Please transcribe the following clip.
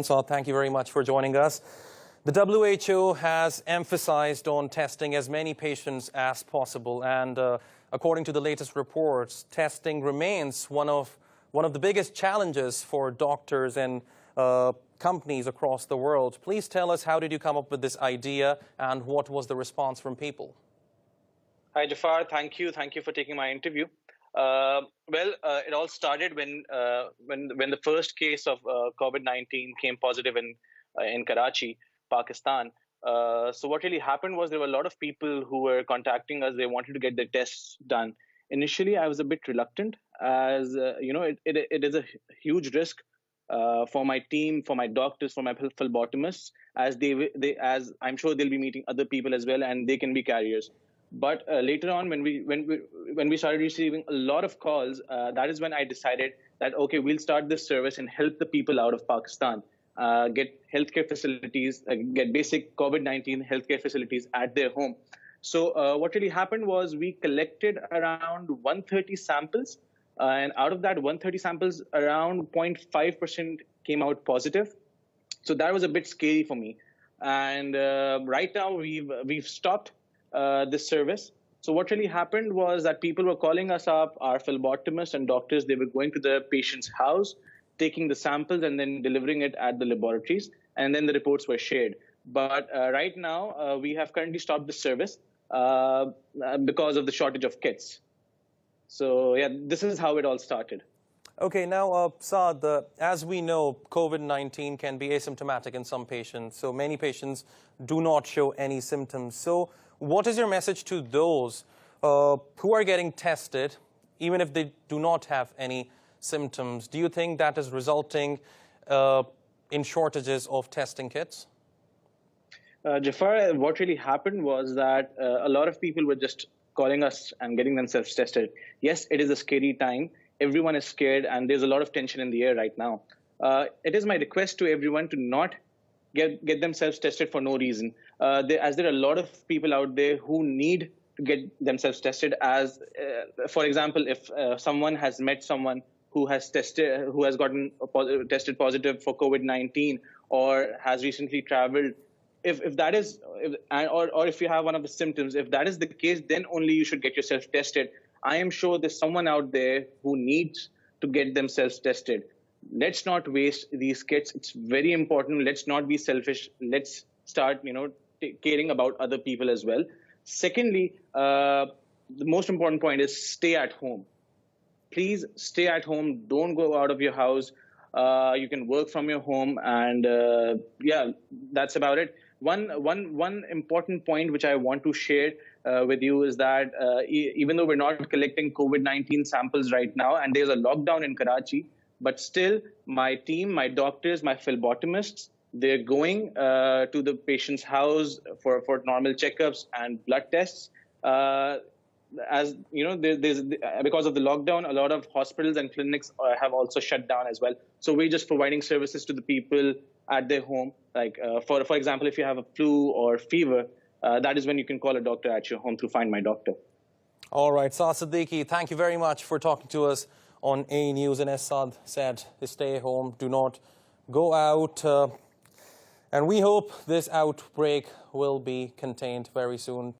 Saad, thank you very much for joining us. The WHO has emphasized on testing as many patients as possible, and according to the latest reports, testing remains one of the biggest challenges for doctors and companies across the world. Please tell us, how did you come up with this idea, and what was the response from people? Hi, Jafar. Thank you. Thank you for taking my interview. It all started when the first case of COVID-19 came positive in Karachi, Pakistan. So what really happened was there were a lot of people who were contacting us. They wanted to get their tests done. Initially, I was a bit reluctant, as it is a huge risk for my team, for my doctors, for my phlebotomists, as I'm sure they'll be meeting other people as well, and they can be carriers. But later on, when we started receiving a lot of calls, that is when I decided that, okay, we'll start this service and help the people out of Pakistan get healthcare facilities, get basic COVID-19 healthcare facilities at their home. So what really happened was we collected around 130 samples, and out of that 130 samples, around 0.5% came out positive. So that was a bit scary for me. And right now we've stopped this service. So what really happened was that people were calling us up, our phlebotomists and doctors. They were going to the patient's house, taking the samples and then delivering it at the laboratories, and then the reports were shared. But right now, we have currently stopped the service because of the shortage of kits. So yeah, this is how it all started. Okay, now, Saad, as we know, COVID-19 can be asymptomatic in some patients. So many patients do not show any symptoms. So what is your message to those who are getting tested, even if they do not have any symptoms? Do you think that is resulting in shortages of testing kits? Jafar, what really happened was that a lot of people were just calling us and getting themselves tested. Yes, it is a scary time. Everyone is scared, and there's a lot of tension in the air right now. It is my request to everyone to not get themselves tested for no reason, as there are a lot of people out there who need to get themselves tested. As for example, if someone has met someone who has gotten tested positive for COVID-19, or has recently traveled, if you have one of the symptoms, if that is the case, then only you should get yourself tested. I am sure there's someone out there who needs to get themselves tested. Let's not waste these kits. It's very important. Let's not be selfish. Let's start, caring about other people as well. Secondly, the most important point is stay at home. Please stay at home. Don't go out of your house. You can work from your home, and yeah, that's about it. One important point which I want to share with you is that even though we're not collecting COVID-19 samples right now, and there's a lockdown in Karachi, but still my team, my doctors, my phlebotomists, they're going to the patient's house for normal checkups and blood tests. As you know, because of the lockdown, a lot of hospitals and clinics have also shut down as well. So we're just providing services to the people at their home. Like for example, if you have a flu or fever, that is when you can call a doctor at your home through Find My Doctor. All right, Saad Siddiqui, thank you very much for talking to us on ANews. And as Saad said, stay home, do not go out. And we hope this outbreak will be contained very soon.